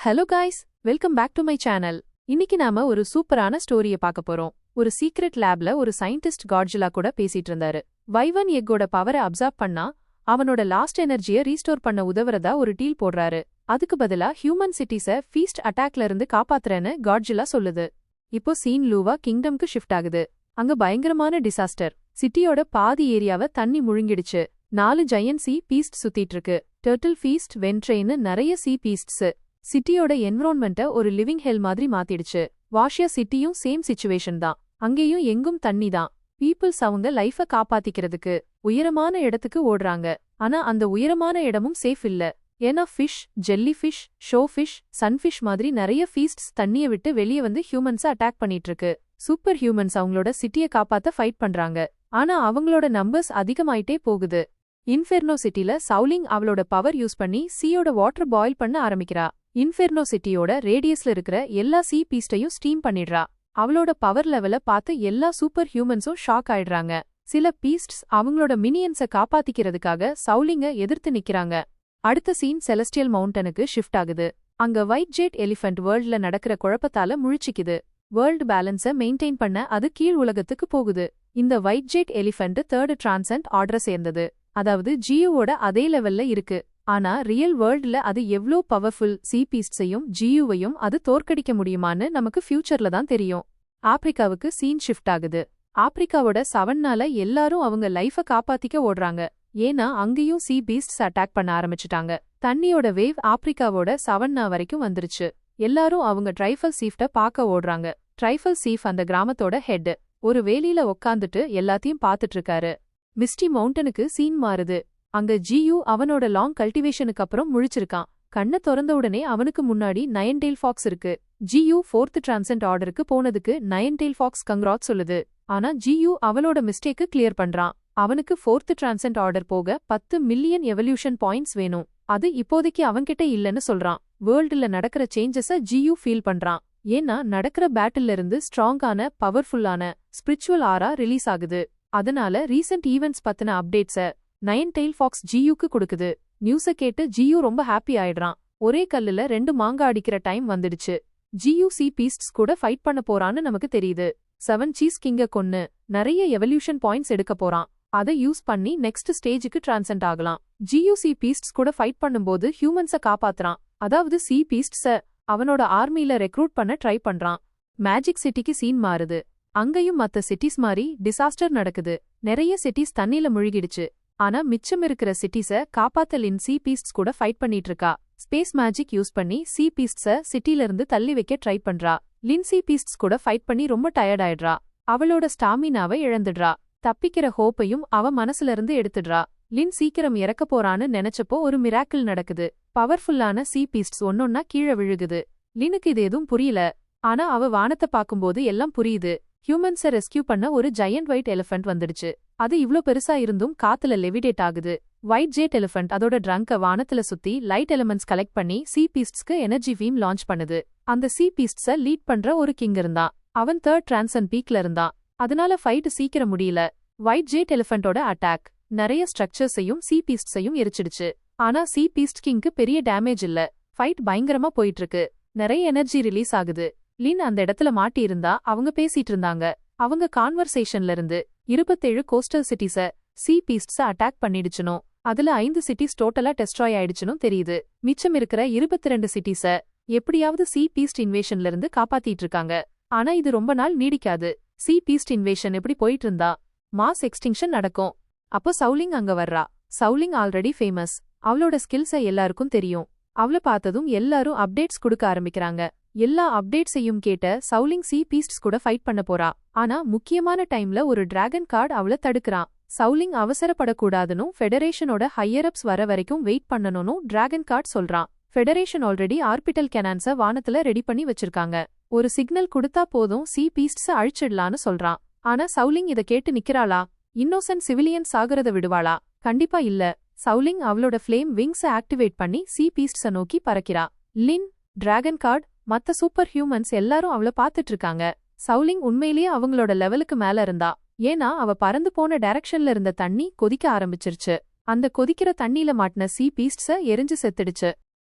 Hello guys, welcome back to my channel. இன்னைக்கு நாம ஒரு சூப்பரான ஸ்டோரியை பார்க்க போறோம். ஒரு சீக்ரெட் லேப்ல ஒரு சயின்டிஸ்ட் காட்ஜிலா கூட பேசிட்டு இருந்தாரு. வைவன் எக்கோட பவரை அப்சார்ப் பண்ணா அவனோட லாஸ்ட் எனர்ஜியை ரீஸ்டோர் பண்ண உதவுறதா ஒரு டீல் போடுறாரு. அதுக்கு பதிலா ஹியூமன் சிட்டிஸை ஃபீஸ்ட் அட்டாக்ல இருந்து காப்பாத்துறேன்னு காட்ஜிலா சொல்லுது. இப்போ சீன் லூவா கிங்டம்க்கு ஷிஃப்ட் ஆகுது. அங்க பயங்கரமான டிசாஸ்டர். சிட்டியோட பாதி ஏரியாவை தண்ணி முழுங்கிடுச்சு. 4 ஜெயன்ட் சீ பீஸ்ட் சுத்திட்டு இருக்கு. டர்ட்டில் ஃபீஸ்ட், வென்ட்ரெயின்னு நிறைய சீ பீஸ்ட்ஸ் சிட்டியோட என்விரான்மெண்ட்டை ஒரு லிவிங் ஹெல் மாதிரி மாத்திடுச்சு. வாஷியா சிட்டியும் சேம் சிச்சுவேஷன் தான். அங்கேயும் எங்கும் தண்ணி தான். பீப்புள்ஸ் அவங்க லைஃப காப்பாத்திக்கிறதுக்கு உயரமான இடத்துக்கு ஓடுறாங்க. ஆனா அந்த உயரமான இடமும் சேஃப் இல்ல. ஏன்னா fish, jelly fish, show fish, sunfish மாதிரி நிறைய ஃபீஸ்ட்ஸ் தண்ணியை விட்டு வெளியே வந்து ஹியூமன்ஸை அட்டாக் பண்ணிட்டு இருக்கு. சூப்பர் ஹியூமன்ஸ் அவங்களோட சிட்டியை காப்பாத்த ஃபைட் பண்றாங்க. ஆனா அவங்களோட நம்பர்ஸ் அதிகமாயிட்டே போகுது. இன்ஃபெர்னோ சிட்டில சவுலிங் அவளோட பவர் யூஸ் பண்ணி சீயோட வாட்டர் பாயில் பண்ண ஆரம்பிக்கிறா. இன்ஃபெர்னோ சிட்டியோட ரேடியஸ்ல இருக்கிற எல்லா சீ பீஸ்டையும் ஸ்டீம் பண்ணிடுறா. அவளோட பவர் லெவல பார்த்து எல்லா சூப்பர் ஹியூமன்ஸும் ஷாக் ஆயிடுறாங்க. சில பீஸ்ட்ஸ் அவங்களோட மினியன்ஸை காப்பாத்திக்கிறதுக்காக சவுலிங்க எதிர்த்து நிக்கிறாங்க. அடுத்த சீன் செலஸ்டியல் மவுண்டனுக்கு ஷிஃப்ட் ஆகுது. அங்க ஒயிட் ஜெட் எலிஃபண்ட் வேர்ல்ட்ல நடக்கிற குழப்பத்தால முழிச்சிக்குது. வேர்ல்ட் பேலன்ஸை மெயின்டைன் பண்ண அது கீழ் உலகத்துக்கு போகுது. இந்த white jet elephant 3rd transcend ஆர்டரை சேர்ந்தது. அதாவது ஜியூவோட அதே லெவல்ல இருக்கு. ஆனா ரியல் வேர்ல்ட்ல அது எவ்ளோ பவர்ஃபுல் சீ பீஸ்ட்ஸையும் ஜியூவையும் அது தோற்கடிக்க முடியுமான்னு நமக்கு ஃபியூச்சர்ல தான் தெரியும். ஆப்பிரிக்காவுக்கு சீன் ஷிஃப்ட் ஆகுது. ஆப்பிரிக்காவோட சவன்னால எல்லாரும் அவங்க லைஃப காப்பாத்திக்க ஓடுறாங்க. ஏன்னா அங்கேயும் சீ பீஸ்ட்ஸ் அட்டாக் பண்ண ஆரம்பிச்சுட்டாங்க. தண்ணியோட வேவ் ஆப்பிரிக்காவோட சவன்னா வரைக்கும் வந்துருச்சு. எல்லாரும் அவங்க ட்ரைஃபல் சீஃப்ட பார்க்க ஓடுறாங்க. ட்ரைஃபல் சீஃப் அந்த கிராமத்தோட ஹெட். ஒரு வேலியில உக்காந்துட்டு எல்லாத்தையும் பாத்துட்டு இருக்காரு. மிஸ்டி மவுண்டனுக்கு சீன் மாறுது. அங்க ஜியூ அவனோட லாங் கல்டிவேஷனுக்கு அப்புறம் முழிச்சிருக்கான். கண்ணை திறந்த உடனே அவனுக்கு முன்னாடி நயன்டெயில் ஃபாக்ஸ் இருக்கு. ஜியூ 4th டிரான்சென்ட் ஆர்டருக்கு போனதுக்கு நயன்டெயில் ஃபாக்ஸ் கங்க்ராட் சொல்லுது. ஆனா ஜியூ அவளோட மிஸ்டேக்கு கிளியர் பண்றான். அவனுக்கு 4th டிரான்சென்ட் ஆர்டர் போக 10 மில்லியன் எவல்யூஷன் பாயிண்ட்ஸ் வேணும். அது இப்போதைக்கு அவன்கிட்ட இல்லன்னு சொல்றான். வேர்ல்டுல நடக்கிற சேஞ்சஸ ஜியூ ஃபீல் பண்றான். ஏன்னா நடக்கிற பேட்டில்ல இருந்து ஸ்ட்ராங்கான பவர்ஃபுல்லான ஸ்பிரிச்சுவல் ஆரா ரிலீஸ் ஆகுது. அதனால ரீசெண்ட் ஈவெண்ட்ஸ் பத்தின அப்டேட்ஸ நயன்டெயில் ஃபாக்ஸ் ஜியூக்கு கொடுக்குது. நியூஸ கேட்டு ஜியூ ரொம்ப ஹாப்பி ஆயிடுறான். ஒரே கல்லுல 2 மாங்கா அடிக்கிற டைம் வந்துடுச்சு. ஜியூ சீ பீஸ்ட்ஸ் கூட ஃபைட் பண்ண போறான்னு நமக்கு தெரியுது. 7 சீஸ் கிங்க கொன்னு நிறைய எவல்யூஷன் பாயிண்ட்ஸ் எடுக்க போறான். அதை யூஸ் பண்ணி நெக்ஸ்ட் ஸ்டேஜுக்கு டிரான்சென்ட் ஆகலாம். ஜியூ சீ பீஸ்ட்ஸ் கூட ஃபைட் பண்ணும்போது ஹியூமன்ஸை காப்பாத்துறான். அதாவது சீ பீஸ்ட்ஸ அவனோட ஆர்மியில ரெக்ரூட் பண்ண ட்ரை பண்றான். மேஜிக் சிட்டிக்கு சீன் மாறுது. அங்கேயும் மத்த சிட்டிஸ் மாதிரி டிசாஸ்டர் நடக்குது. நிறைய சிட்டிஸ் தண்ணில முழுகிடுச்சு. ஆனா மிச்சம் இருக்கிற சிட்டிஸ காப்பாத்த லின் சீ பீஸ்ட்ஸ் கூட ஃபைட் பண்ணிட்டு இருக்கா. ஸ்பேஸ் மேஜிக் யூஸ் பண்ணி சீ பீஸ்ட்ஸ சிட்டில இருந்து தள்ளி வைக்க ட்ரை பண்றா. லின் சீ பீஸ்ட்ஸ் கூட ஃபைட் பண்ணி ரொம்ப டயர்ட் ஆயிடுறா. அவளோட ஸ்டாமினாவை இழந்துடுறா. தப்பிக்கிற ஹோப்பையும் அவ மனசுல இருந்து எடுத்துடுறா. லின் சீக்கிரம் இறக்க போறான்னு நினைச்சப்போ ஒரு மிராக்கிள் நடக்குது. பவர்ஃபுல்லான சீ பீஸ்ட்ஸ் ஒன்னொன்னா கீழே விழுகுது. லினுக்கு இது எதுவும் புரியல. ஆனா அவ வானத்தை பார்க்கும்போது எல்லாம் புரியுது. ஹியூமன்ஸை ரெஸ்கியூ பண்ண ஒரு ஜெயண்ட் ஒயிட் எலிஃபண்ட் வந்துடுச்சு. அது இவ்ளோ பெருசா இருந்தும் காத்துல லெவிடேட் ஆகுது. ஒயிட் ஜெட் எலிஃபண்ட் அதோட ட்ரங்க வானத்துல சுத்தி லைட் எலிமெண்ட்ஸ் கலெக்ட் பண்ணி சீ பீஸ்ட்ஸ்க்கு எனர்ஜி பீம் லான்ச் பண்ணுது. அந்த சீ பீஸ்ட்ஸ லீட் பண்ற ஒரு கிங் இருந்தான். அவன் 3rd டிரான்சென்ட் பீக்ல இருந்தான். அதனால ஃபைட் சீக்கிரம் முடியல. ஒயிட் ஜெட் எலிஃபண்டோட அட்டாக் நிறைய ஸ்ட்ரக்சர்ஸையும் சீ பீஸ்ட்ஸையும் எரிச்சிடுச்சு. ஆனா சீ பீஸ்ட் கிங்க்கு பெரிய டேமேஜ் இல்ல. ஃபைட் பயங்கரமா போயிட்டு இருக்கு. நிறைய எனர்ஜி ரிலீஸ் ஆகுது. லின் அந்த இடத்துல மாட்டி இருந்தா அவங்க பேசிட்டு இருந்தாங்க. அவங்க கான்வர்சேஷன்ல இருந்து 27 கோஸ்டல் சிட்டிஸ சீ பீஸ்ட்ஸ அட்டாக் பண்ணிடுச்சுனோ அதுல 5 சிட்டிஸ் டோட்டலா டெஸ்ட்ராய் ஆயிடுச்சுனும் தெரியுது. மிச்சம் இருக்கிற 22 சிட்டிஸ எப்படியாவது சீ பீஸ்ட் இன்வேஷன்ல இருந்து காப்பாத்திட்டு இருக்காங்க. ஆனா இது ரொம்ப நாள் நீடிக்காது. சீ பீஸ்ட் இன்வேஷன் எப்படி போயிட்டு இருந்தா மாஸ் எக்ஸ்டிங்ஷன் நடக்கும். அப்போ சவுலிங் அங்க வர்றா. சவுலிங் ஆல்ரெடி ஃபேமஸ். அவளோட ஸ்கில்ஸ எல்லாருக்கும் தெரியும். அவளை பார்த்ததும் எல்லாரும் அப்டேட்ஸ் கொடுக்க ஆரம்பிக்கிறாங்க. எல்லா அப்டேட்ஸையும் கேட்ட சவுலிங் சீ பீஸ்ட்ஸ் கூட ஃபைட் பண்ண போறா. ஆனா முக்கியமான டைம்ல ஒரு டிராகன் கார்டு அவளை தடுக்கிறான். சவுலிங் அவசரப்படக்கூடாதுன்னு ஃபெடரேஷனோட ஹையர் அப்ஸ் வர வரைக்கும் வெயிட் பண்ணணும்னு டிராகன் கார்டு சொல்றான். ஃபெடரேஷன் ஆல்ரெடி ஆர்பிட்டல் கேனான்ஸ வானத்துல ரெடி பண்ணி வச்சிருக்காங்க. ஒரு சிக்னல் கொடுத்தா போதும் சீ பீஸ்ட்ஸ அழிச்சிடலான்னு சொல்றான். ஆனா சவுலிங் இத கேட்டு நிக்கிறாளா? Innocent civilian சாகரத விடுவாளா? கண்டிப்பா இல்ல. சவுலிங் அவளோட ஃப்ளேம் விங்ஸ ஆக்டிவேட் பண்ணி சீ பீஸ்ட்ஸ நோக்கி பறக்கிறா. லின், டிராகன் கார்டு, மத்த சூப்பர் ஹியூமன்ஸ் எல்லாரும் அவள பாத்துட்டு இருக்காங்க. சவுலிங் உண்மையிலேயே அவங்களோட லெவலுக்கு மேல இருந்தா. ஏன்னா அவ பறந்து போன டைரக்ஷன்ல இருந்த தண்ணி கொதிக்க ஆரம்பிச்சிருச்சு. அந்த கொதிக்கிற தண்ணியில மாட்டின சீ பீஸ்ட்ஸ எரிஞ்சு செத்துடுச்சு.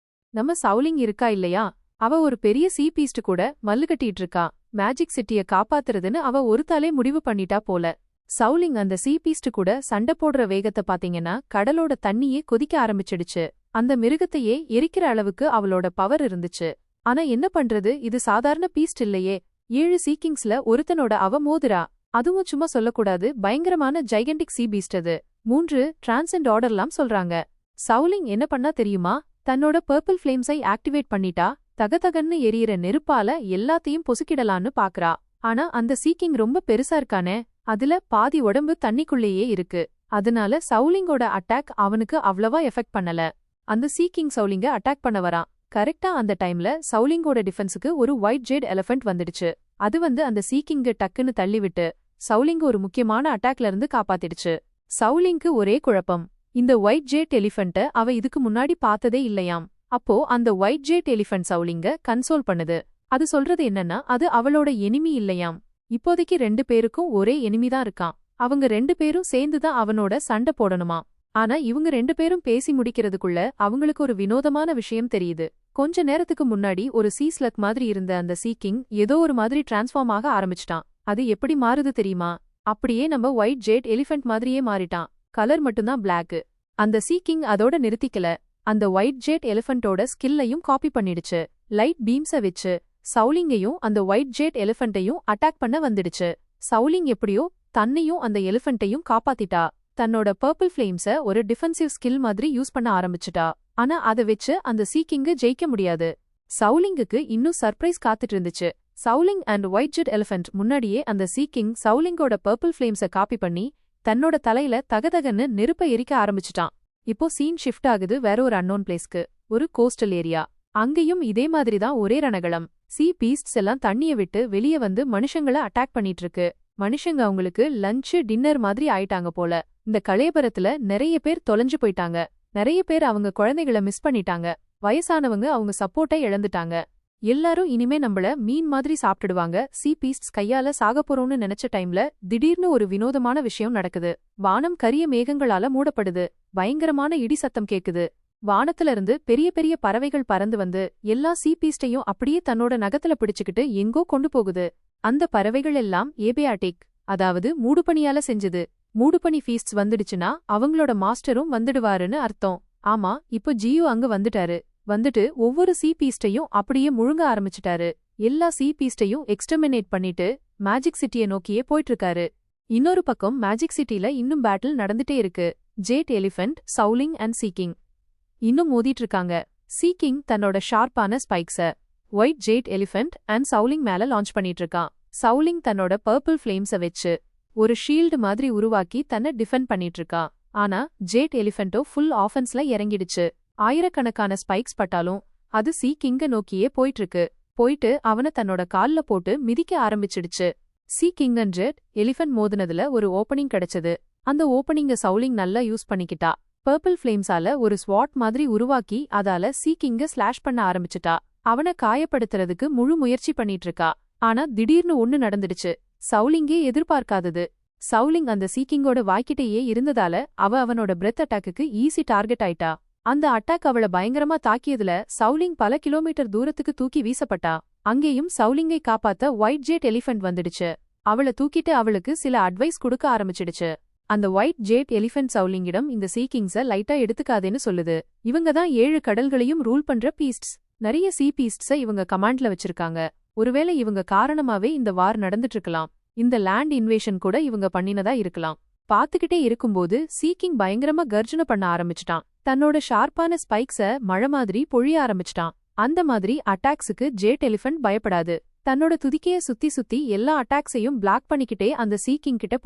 நம்ம சவுலிங் இருக்கா இல்லையா? அவ ஒரு பெரிய சீ பீஸ்ட் கூட மல்லு கட்டிட்டு இருக்கா. மேஜிக் சிட்டிய காப்பாத்துறதுன்னு அவ ஒருத்தாலே முடிவு பண்ணிட்டா போல. சவுலிங் அந்த சீ பீஸ்ட் கூட சண்டை போடுற வேகத்தை பாத்தீங்கன்னா கடலோட தண்ணியே கொதிக்க ஆரம்பிச்சிடுச்சு. அந்த மிருகத்தையே எரிக்கிற அளவுக்கு அவளோட பவர் இருந்துச்சு. ஆனா என்ன பண்றது, இது சாதாரண பீஸ்ட் இல்லையே. 7 சீக்கிங்ஸ்ல ஒருத்தனோட அவ மோதுரா. அதுவும் சும்மா சொல்லக்கூடாது, பயங்கரமான ஜைகண்டிக் சீ பீஸ்ட் அது. 3 டிரான்சென்ட் ஆர்டர்லாம் சொல்றாங்க. சவுலிங் என்ன பண்ணா தெரியுமா? தன்னோட பர்பிள் ஃபிளேம்ஸை ஆக்டிவேட் பண்ணிட்டா. தகதகன்னு எரியற நெருப்பால எல்லாத்தையும் பொசுக்கிடலான்னு பாக்குறா. ஆனா அந்த சீக்கிங் ரொம்ப பெருசா இருக்கானே, அதுல பாதி உடம்பு தண்ணிக்குள்ளேயே இருக்கு. அதனால சவுலிங்கோட அட்டாக் அவனுக்கு அவ்வளவா எஃபெக்ட் பண்ணல. அந்த சீக்கிங் சவுலிங்க அட்டாக் பண்ண வரான். கரெக்டா அந்த டைம்ல சவுலிங்கோட டிஃபென்ஸுக்கு ஒரு ஒயிட் ஜேட் எலிஃபென்ட் வந்துடுச்சு. அது அந்த சீக்கிங்க டக்குன்னு தள்ளிவிட்டு சவுலிங்க ஒரு முக்கியமான அட்டாக்ல இருந்து காப்பாத்திடுச்சு. சவுலிங்க்கு ஒரே குழப்பம். இந்த ஒயிட் ஜேட் எலிஃபென்ட்ட அவ இதுக்கு முன்னாடி பார்த்ததே இல்லையாம். அப்போ அந்த ஒயிட் ஜேட் எலிஃபென்ட் சவுலிங்க கன்சோல் பண்ணுது. அது சொல்றது என்னன்னா, அது அவளோட எனிமி இல்லையாம். இப்போதைக்கு 2 பேருக்கும் ஒரே எனிமிதான் இருக்கான். அவங்க 2 பேரும் சேர்ந்துதான் அவனோட சண்டை போடணுமா. ஆனா இவங்க 2 பேரும் பேசி முடிக்கிறதுக்குள்ள அவங்களுக்கு ஒரு வினோதமான விஷயம் தெரியுது. கொஞ்ச நேரத்துக்கு முன்னாடி ஒரு சீஸ்லக் மாதிரி இருந்த அந்த சீக்கிங் ஏதோ ஒரு மாதிரி டிரான்ஸ்ஃபார்ம் ஆக ஆரம்பிச்சிட்டான். அது எப்படி மாறுது தெரியுமா? அப்படியே நம்ம ஒயிட் ஜேட் எலிஃபென்ட் மாதிரியே மாறிட்டான். கலர் மட்டும்தான் பிளாக். அந்த சீக்கிங் அதோட நிறுத்திக்கல. அந்த ஒயிட் ஜேட் எலிஃபென்ட்டோட ஸ்கில்லையும் காப்பி பண்ணிடுச்சு. லைட் பீம்ஸ வச்சு சவுலிங்கையும் அந்த ஒயிட் ஜேட் எலிஃபென்ட்டையும் அட்டாக் பண்ண வந்துடுச்சு. சவுலிங் எப்படியோ தன்னையும் அந்த எலிஃபென்ட்டையும் காப்பாத்திட்டா. தன்னோட பர்பிள் ஃபிளேம்ஸ ஒரு டிஃபென்சிவ் ஸ்கில் மாதிரி யூஸ் பண்ண ஆரம்பிச்சுட்டா. ஆனா அத வச்சு அந்த சீக்கிங்க ஜெயிக்க முடியாது. சவுலிங்குக்கு இன்னும் சர்ப்ரைஸ் காத்துட்டு இருந்துச்சு. சவுலிங் அண்ட் ஒயிட் ஜெட் எலிஃபென்ட் முன்னாடியே அந்த சீக்கிங் சவுலிங்கோட பர்பிள் ஃபிளேம்ஸ காப்பி பண்ணி தன்னோட தலையில தகதகன்னு நெருப்ப எரிக்க ஆரம்பிச்சுட்டான். இப்போ சீன் ஷிஃப்ட் ஆகுது வேற ஒரு அன்னோன் பிளேஸ்க்கு. ஒரு கோஸ்டல் ஏரியா. அங்கேயும் இதே மாதிரிதான் ஒரே ரணகளம். சீ பீஸ்ட்ஸ் எல்லாம் தண்ணிய விட்டு வெளியே வந்து மனுஷங்கள அட்டாக் பண்ணிட்டு இருக்கு. மனுஷங்க அவங்களுக்கு லஞ்ச் டின்னர் மாதிரி ஆயிட்டாங்க போல. இந்த கலேபரத்துல நிறைய பேர் தொலைஞ்சு போயிட்டாங்க. நிறைய பேர் அவங்க குழந்தைகளை மிஸ் பண்ணிட்டாங்க. வயசானவங்க அவங்க சப்போர்ட்டை இழந்துட்டாங்க. எல்லாரும் இனிமே நம்மள மீன் மாதிரி சாப்பிட்டுடுவாங்க. சீ பீஸ்ட்ஸ் கையால சாக போறோம்னு நினைச்ச டைம்ல திடீர்னு ஒரு வினோதமான விஷயம் நடக்குது. வானம் கரிய மேகங்களால மூடப்படுது. பயங்கரமான இடி சத்தம் கேக்குது. வானத்துல இருந்து பெரிய பெரிய பறவைகள் பறந்து வந்து எல்லா சீ பீஸ்டையும் அப்படியே தன்னோட நகத்துல பிடிச்சுக்கிட்டு எங்கோ கொண்டு போகுது. அந்த பறவைகள் எல்லாம் ஏபியாட்டிக், அதாவது மூடுபனியால செஞ்சது. மூடுபனி ஃபீஸ்ட்ஸ் வந்துடுச்சுன்னா அவங்களோட மாஸ்டரும் வந்துடுவாருன்னு அர்த்தம். ஆமா, இப்போ ஜியு அங்க வந்துட்டாரு. வந்துட்டு ஒவ்வொரு சீ பீஸ்டையும் அப்படியே முழுங்க ஆரம்பிச்சுட்டாரு. எல்லா சீ பீஸ்டையும் எக்ஸ்டர்மினேட் பண்ணிட்டு மேஜிக் சிட்டியை நோக்கியே போயிட்டு இருக்காரு. இன்னொரு பக்கம் மேஜிக் சிட்டில இன்னும் பேட்டில் நடந்துட்டே இருக்கு. ஜேட் எலிஃபென்ட், சவுலிங் அண்ட் சீக்கிங் இன்னும் மோதிட்டு இருக்காங்க. சீக்கிங் தன்னோட ஷார்ப்பான ஸ்பைக்ஸ ஒயிட் ஜேட் எலிஃபென்ட் அண்ட் சவுலிங் மேல லான்ச் பண்ணிட்டு இருக்கான். சவுலிங் தன்னோட பர்பிள் ஃபிளேம்ஸ வச்சு ஒரு ஷீல்டு மாதிரி உருவாக்கி தன்னை டிஃபெண்ட் பண்ணிட்டு இருக்கா. ஆனா ஜேட் எலிஃபென்ட்டோ ஃபுல் ஆஃபென்ஸ்ல இறங்கிடுச்சு. ஆயிரக்கணக்கான ஸ்பைக்ஸ் பட்டாலும் அது சீக்கிங்க நோக்கியே போயிட்டு அவனை தன்னோட கால்ல போட்டு மிதிக்க ஆரம்பிச்சிடுச்சு. சீக்கிங் அண்ட் ஜெட் எலிஃபென்ட் மோதுனதுல ஒரு ஓப்பனிங் கிடைச்சது. அந்த ஓப்பனிங்க சவுலிங் நல்லா யூஸ் பண்ணிக்கிட்டா. பர்பிள் ஃபிளேம்ஸால ஒரு ஸ்வாட் மாதிரி உருவாக்கி அதால சீக்கிங்க ஸ்லாஷ் பண்ண ஆரம்பிச்சுட்டா. அவனை காயப்படுத்துறதுக்கு முழு முயற்சி பண்ணிட்டு இருக்கா. ஆனா திடீர்னு ஒன்னு நடந்துடுச்சு. சவுலிங்கே எதிர்பார்க்காதது. சவுலிங் அந்த சீக்கிங்கோட வாய்க்கிட்டேயே இருந்ததால அவனோட பிரெத் அட்டாக்குக்கு ஈஸி டார்கெட் ஆயிட்டா. அந்த அட்டாக் அவள பயங்கரமா தாக்கியதுல சவுலிங் பல கிலோமீட்டர் தூரத்துக்கு தூக்கி வீசப்பட்டா. அங்கேயும் சவுலிங்கை காப்பாத்த ஒயிட் ஜேட் எலிஃபென்ட் வந்துடுச்சு. அவளை தூக்கிட்டு அவளுக்கு சில அட்வைஸ் கொடுக்க ஆரம்பிச்சிடுச்சு. அந்த ஒயிட் ஜேட் எலிஃபென்ட் சவுலிங்கிடம் இந்த சீக்கிங்ஸ லைட்டா எடுத்துக்காதேன்னு சொல்லுது. இவங்க தான் 7 கடல்களையும் ரூல் பண்ற பீஸ்ட்ஸ். நிறைய சீ பீஸ்ட்ஸ இவங்க கமாண்ட்ல வச்சிருக்காங்க. ஒருவேளை இவங்க காரணமாவே இந்த வார் நடந்துட்டு இருக்கலாம். இந்த லேண்ட் இன்வேஷன் கூட இவங்க பண்ணினதா இருக்கலாம். பாத்துக்கிட்டே இருக்கும்போது சீக்கிங் பயங்கரமா கர்ஜன பண்ண ஆரம்பிச்சிட்டான். தன்னோட ஷார்ப்பான ஸ்பைக்ஸ மழை மாதிரி பொழிய ஆரம்பிச்சிட்டான். அந்த மாதிரி அட்டாக்ஸுக்கு ஜேட் எலிஃபென்ட் பயப்படாது. தன்னோட துதிக்கைய சுத்தி எல்லா அட்டாக்ஸையும் பிளாக் பண்ணிக்கிட்டே அந்த சீக்கிங் கிட்ட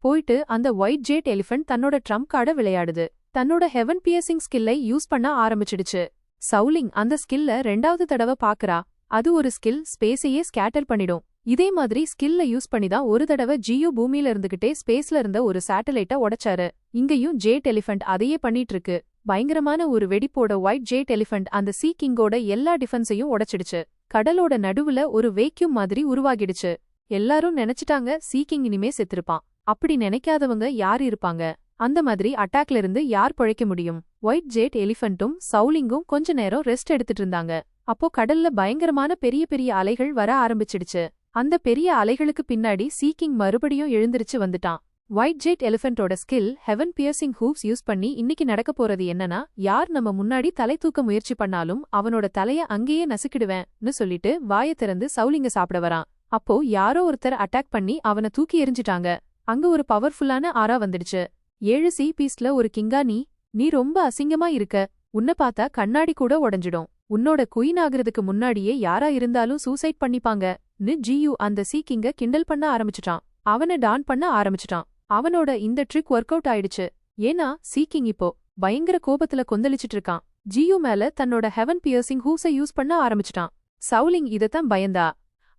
போயிட்டு அந்த ஒயிட் ஜேட் எலிஃபென்ட் தன்னோட ட்ரம்ப் கார்ட விளையாடுது. தன்னோட ஹெவன் பியர்சிங் ஸ்கில்லை யூஸ் பண்ண ஆரம்பிச்சிடுச்சு. சவுலிங் அந்த ஸ்கில்ல 2வது தடவை பாக்குறா. அது ஒரு ஸ்கில் ஸ்பேஸையே ஸ்கேட்டர் பண்ணிடும். இதே மாதிரி ஸ்கில்ல யூஸ் பண்ணிதான் ஒரு தடவை ஜியோ பூமியில இருந்துகிட்டே ஸ்பேஸ்ல இருந்த ஒரு சேட்டலைட்ட உடைச்சாரு. இங்கேயும் ஜேட் எலிஃபென்ட் அதையே பண்ணிட்டு இருக்கு. பயங்கரமான ஒரு வெடிப்போட ஒயிட் ஜேட் எலிஃபென்ட் அந்த சீக்கிங்கோட எல்லா டிஃபென்ஸையும் உடைச்சிடுச்சு. கடலோட நடுவுல ஒரு வேக்யூம் மாதிரி உருவாகிடுச்சு. எல்லாரும் நினைச்சிட்டாங்க சீக்கிங் இனிமே செத்துருப்பான். அப்படி நினைக்காதவங்க யார் இருப்பாங்க? அந்த மாதிரி அட்டாக்ல இருந்து யார் பிழைக்க முடியும்? ஒயிட் ஜேட் எலிஃபென்ட்டும் சவுலிங்கும் கொஞ்ச நேரம் ரெஸ்ட் எடுத்துட்டு இருந்தாங்க. அப்போ கடல்ல பயங்கரமான பெரிய பெரிய அலைகள் வர ஆரம்பிச்சிடுச்சு. அந்த பெரிய அலைகளுக்கு பின்னாடி சீக்கிங் மறுபடியும் எழுந்திருச்சு வந்துட்டான். ஒயிட் ஜெட் எலிஃபென்ட்டோட skill heaven piercing hoops use பண்ணி இன்னைக்கு நடக்க போறது என்னன்னா, யார் நம்ம முன்னாடி தலை தூக்க முயற்சி பண்ணாலும் அவனோட தலைய அங்கேயே நசுக்கிடுவேன்னு சொல்லிட்டு வாயை திறந்து சவுலிங்க சாப்பிட வரான். அப்போ யாரோ ஒருத்தர் அட்டாக் பண்ணி அவனை தூக்கி எறிஞ்சிட்டாங்க. அங்க ஒரு பவர்ஃபுல்லான ஆரா வந்துடுச்சு. 7 சீ பீஸ்ட்ல ஒரு கிங்கா நீ ரொம்ப அசிங்கமா இருக்க. உன்னை பார்த்தா கண்ணாடி கூட உடைஞ்சிடும். உன்னோட குயின் ஆகுறதுக்கு முன்னாடியே யாரா இருந்தாலும் சூசைட் பண்ணிப்பாங்கன்னு ஜியூ அந்த சீ கிங்க கிண்டல் பண்ண ஆரம்பிச்சிட்டான். அவனை டான் பண்ண ஆரம்பிச்சிட்டான். அவனோட இந்த ட்ரிக் ஒர்க் அவுட் ஆயிடுச்சு. ஏன்னா சீ கிங் இப்போ பயங்கர கோபத்துல கொந்தளிச்சிட்டு இருக்கான். ஜியூ மேல தன்னோட ஹெவன் பியர்சிங் ஹூஸை யூஸ் பண்ண ஆரம்பிச்சிட்டான். சவுலிங் இதத்தான் பயந்தா.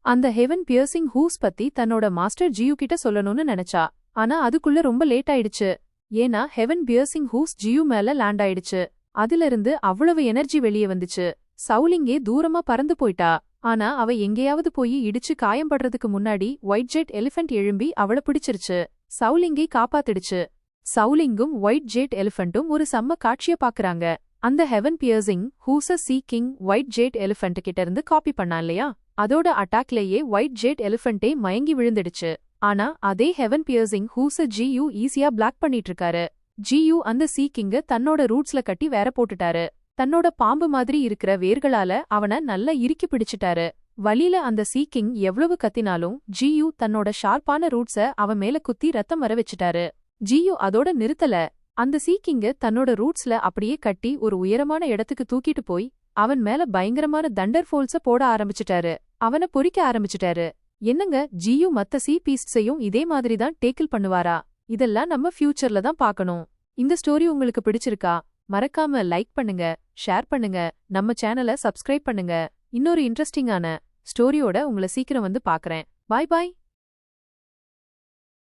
அந்த ஹெவன் பியர்சிங் ஹூஸ் பத்தி தன்னோட மாஸ்டர் ஜியூ கிட்ட சொல்லணும்னு நினைச்சா. ஆனா அதுக்குள்ள ரொம்ப லேட் ஆயிடுச்சு. ஏன்னா ஹெவன் பியர்சிங் ஹூஸ் ஜியூ மேல லேண்ட் ஆயிடுச்சு. அதிலிருந்து அவ்வளவு எனர்ஜி வெளியே வந்துச்சு. சவுலிங்கே தூரமா பறந்து போயிட்டா. ஆனா அவ எங்கேயாவது போய் இடிச்சு காயம்படுறதுக்கு முன்னாடி ஒயிட் ஜெட் எலிஃபென்ட் எழும்பி அவள பிடிச்சிருச்சு. சவுலிங்கை காப்பாத்திடுச்சு. சவுலிங்கும் ஒயிட் ஜெட் எலிஃபென்ட்டும் ஒரு செம்ம காட்சிய பாக்குறாங்க. அந்த ஹெவன் பியர்சிங் ஹூஸ சீ கிங் ஒயிட் ஜெட் எலிஃபென்ட் கிட்ட இருந்து காப்பி பண்ணா இல்லையா, அதோட அட்டாக்லேயே ஒயிட் ஜெட் எலிஃபென்ட்டே மயங்கி விழுந்துடுச்சு. ஆனா அதே ஹெவன் பியர்சிங் ஹூஸ ஜியூ ஈஸியா பிளாக் பண்ணிட்டு இருக்காரு. ஜியூ அந்த சீ கிங்க தன்னோட ரூட்ஸ்ல கட்டி வேற போட்டுட்டாரு. தன்னோட பாம்பு மாதிரி இருக்கிற வேர்களால அவனை நல்லா இறுக்கி பிடிச்சிட்டாரு. வழியில அந்த சீ கிங் எவ்வளவு கத்தினாலும் ஜியூ தன்னோட ஷார்ப்பான ரூட்ஸ அவன் மேல குத்தி ரத்தம் வர வச்சிட்டாரு. ஜியூ அதோட நிறுத்தல. அந்த சீ கிங்க தன்னோட ரூட்ஸ்ல அப்படியே கட்டி ஒரு உயரமான இடத்துக்கு தூக்கிட்டு போய் அவன் மேல பயங்கரமான தண்டர் ஃபோல்ஸ போட ஆரம்பிச்சிட்டாரு. அவனை பொறிக்க ஆரம்பிச்சிட்டாரு. என்னங்க, ஜியூ மத்த சீ பீஸ்ட்ஸையும் இதே மாதிரி தான் டேக்கிள் பண்ணுவாரா? இதெல்லாம் நம்ம ஃபியூச்சர்ல தான் பார்க்கணும். இந்த ஸ்டோரி உங்களுக்கு பிடிச்சிருக்கா? மறக்காம லைக் பண்ணுங்க, ஷேர் பண்ணுங்க, நம்ம சேனலை சப்ஸ்கிரைப் பண்ணுங்க. இன்னொரு இன்ட்ரெஸ்டிங்கான ஸ்டோரியோட உங்களை சீக்கிரம் வந்து பார்க்கறேன். பாய் பாய்.